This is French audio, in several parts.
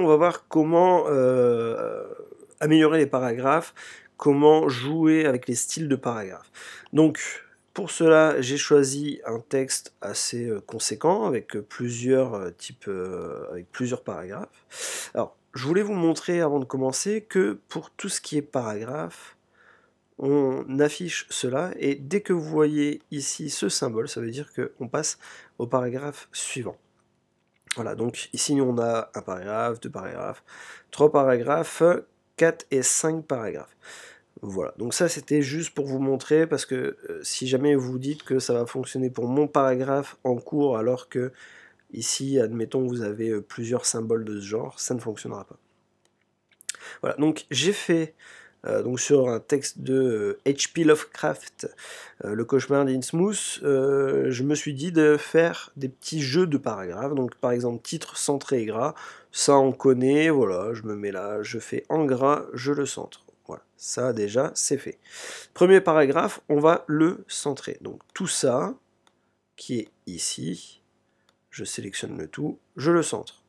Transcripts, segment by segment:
on va voir comment améliorer les paragraphes, comment jouer avec les styles de paragraphes. Donc, pour cela, j'ai choisi un texte assez conséquent, avec plusieurs avec plusieurs paragraphes. Alors, je voulais vous montrer, avant de commencer, que pour tout ce qui est paragraphe, on affiche cela, et dès que vous voyez ici ce symbole, ça veut dire qu'on passe au paragraphe suivant. Voilà, donc ici on a un paragraphe, deux paragraphes, trois paragraphes, 4 et 5 paragraphes. Voilà, donc ça c'était juste pour vous montrer, parce que si jamais vous dites que ça va fonctionner pour mon paragraphe en cours, alors que ici, admettons, vous avez plusieurs symboles de ce genre, ça ne fonctionnera pas. Voilà, donc j'ai fait donc sur un texte de H.P. Lovecraft, Le cauchemar d'Innsmouth, je me suis dit de faire des petits jeux de paragraphes. Donc par exemple, titre centré et gras, ça on connaît, voilà, je me mets là, je fais en gras, je le centre. Voilà, ça déjà c'est fait. Premier paragraphe, on va le centrer. Donc tout ça, qui est ici, je sélectionne le tout, je le centre.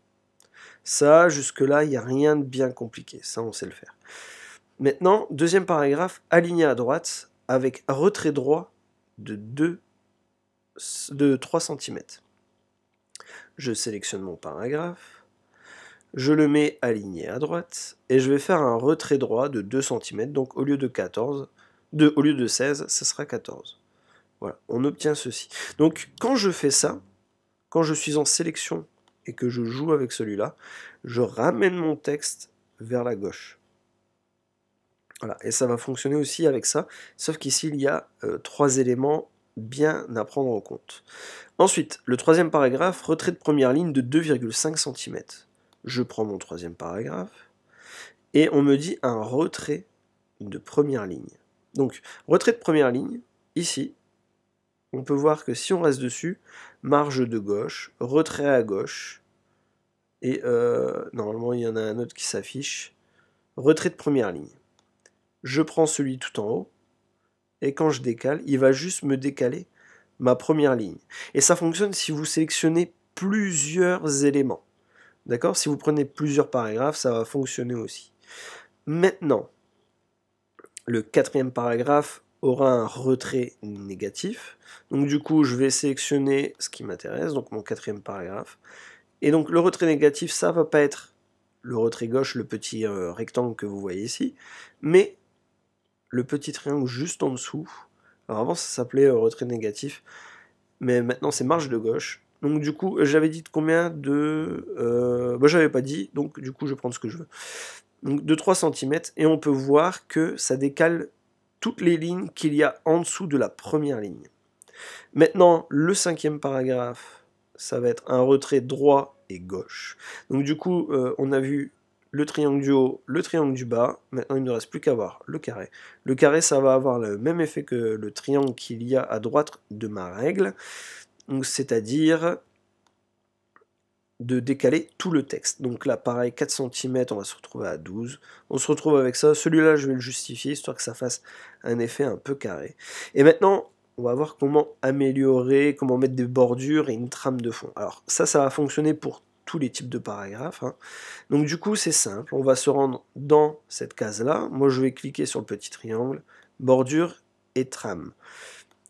Ça, jusque-là, il n'y a rien de bien compliqué, ça on sait le faire. Maintenant, deuxième paragraphe, aligné à droite, avec retrait droit de 3 cm. Je sélectionne mon paragraphe, je le mets aligné à droite, et je vais faire un retrait droit de 2 cm, donc au lieu de 16, ce sera 14. Voilà, on obtient ceci. Donc quand je fais ça, quand je suis en sélection et que je joue avec celui-là, je ramène mon texte vers la gauche. Voilà, et ça va fonctionner aussi avec ça, sauf qu'ici il y a 3 éléments bien à prendre en compte. Ensuite, le troisième paragraphe, retrait de première ligne de 2,5 cm. Je prends mon troisième paragraphe, et on me dit un retrait de première ligne. Donc, retrait de première ligne, ici, on peut voir que si on reste dessus, marge de gauche, retrait à gauche, et normalement il y en a un autre qui s'affiche, retrait de première ligne. Je prends celui tout en haut, et quand je décale, il va juste me décaler ma première ligne. Et ça fonctionne si vous sélectionnez plusieurs éléments. D'accord? Si vous prenez plusieurs paragraphes, ça va fonctionner aussi. Maintenant, le quatrième paragraphe aura un retrait négatif. Donc du coup, je vais sélectionner ce qui m'intéresse, donc mon quatrième paragraphe. Et donc le retrait négatif, ça va pas être le retrait gauche, le petit rectangle que vous voyez ici, mais le petit triangle juste en dessous. Alors avant ça s'appelait retrait négatif, mais maintenant c'est marge de gauche. Donc du coup j'avais dit de combien de... j'avais pas dit, donc du coup je vais prendre ce que je veux. Donc de 3 cm, et on peut voir que ça décale toutes les lignes qu'il y a en dessous de la première ligne. Maintenant le cinquième paragraphe, ça va être un retrait droit et gauche. Donc du coup on a vu le triangle du haut, le triangle du bas. Maintenant, il ne reste plus qu'à voir le carré. Le carré, ça va avoir le même effet que le triangle qu'il y a à droite de ma règle. C'est-à-dire de décaler tout le texte. Donc là, pareil, 4 cm, on va se retrouver à 12. On se retrouve avec ça. Celui-là, je vais le justifier, histoire que ça fasse un effet un peu carré. Et maintenant, on va voir comment améliorer, comment mettre des bordures et une trame de fond. Alors ça va fonctionner pour tous les types de paragraphes, hein. Donc du coup c'est simple, on va se rendre dans cette case là, moi je vais cliquer sur le petit triangle, bordure et trame.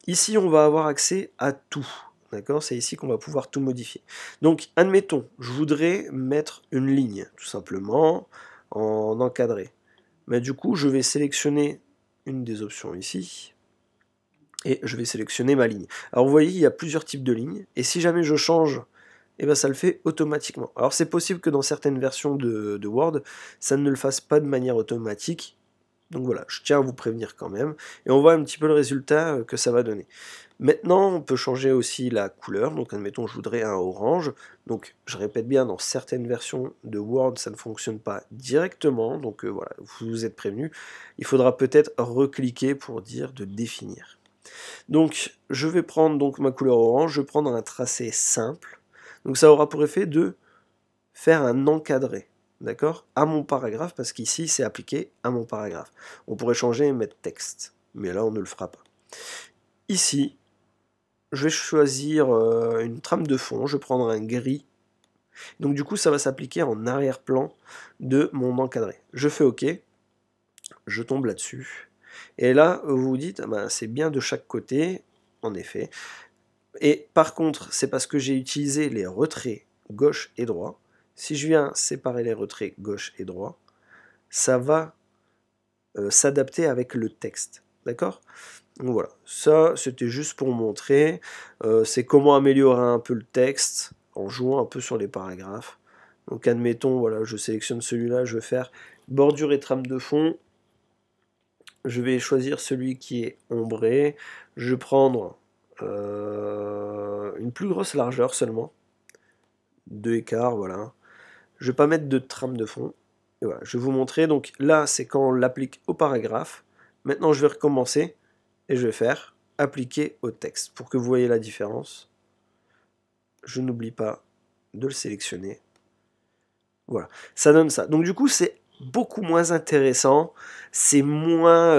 Ici on va avoir accès à tout, d'accord? C'est ici qu'on va pouvoir tout modifier. Donc admettons, je voudrais mettre une ligne, tout simplement, en encadré. Mais du coup je vais sélectionner une des options ici, et je vais sélectionner ma ligne. Alors vous voyez, il y a plusieurs types de lignes, et si jamais je change, et bien ça le fait automatiquement. Alors c'est possible que dans certaines versions de Word, ça ne le fasse pas de manière automatique. Donc voilà, je tiens à vous prévenir quand même. Et on voit un petit peu le résultat que ça va donner. Maintenant, on peut changer aussi la couleur. Donc admettons, je voudrais un orange. Donc je répète bien, dans certaines versions de Word, ça ne fonctionne pas directement. Donc voilà, vous êtes prévenus. Il faudra peut-être recliquer pour dire de définir. Donc je vais prendre donc ma couleur orange, je vais prendre un tracé simple. Donc ça aura pour effet de faire un encadré, d'accord, à mon paragraphe, parce qu'ici c'est appliqué à mon paragraphe. On pourrait changer et mettre texte, mais là on ne le fera pas. Ici, je vais choisir une trame de fond, je vais prendre un gris, Donc du coup, ça va s'appliquer en arrière-plan de mon encadré. Je fais OK, je tombe là-dessus. Et là, vous vous dites, bah, c'est bien de chaque côté, en effet. Et par contre, c'est parce que j'ai utilisé les retraits gauche et droit. Si je viens séparer les retraits gauche et droit, ça va s'adapter avec le texte. D'accord? Donc voilà, ça c'était juste pour montrer, c'est comment améliorer un peu le texte en jouant un peu sur les paragraphes. Donc admettons, voilà, je sélectionne celui-là, je vais faire bordure et trame de fond. Je vais choisir celui qui est ombré. Je vais prendre une plus grosse largeur seulement. 2 écarts, voilà. Je vais pas mettre de trame de fond. Et voilà, je vais vous montrer. Donc là, c'est quand on l'applique au paragraphe. Maintenant, je vais recommencer et je vais faire appliquer au texte pour que vous voyez la différence. Je n'oublie pas de le sélectionner. Voilà, ça donne ça. Donc du coup, c'est beaucoup moins intéressant, c'est moins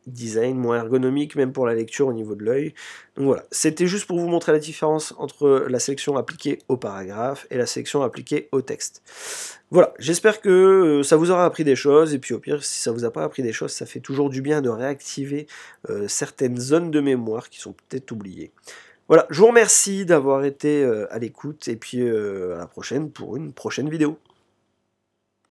design, moins ergonomique, même pour la lecture au niveau de l'œil. Donc voilà, c'était juste pour vous montrer la différence entre la sélection appliquée au paragraphe et la sélection appliquée au texte. Voilà, j'espère que ça vous aura appris des choses, et puis au pire, si ça vous a pas appris des choses, ça fait toujours du bien de réactiver certaines zones de mémoire qui sont peut-être oubliées. Voilà, je vous remercie d'avoir été à l'écoute, et puis à la prochaine pour une prochaine vidéo.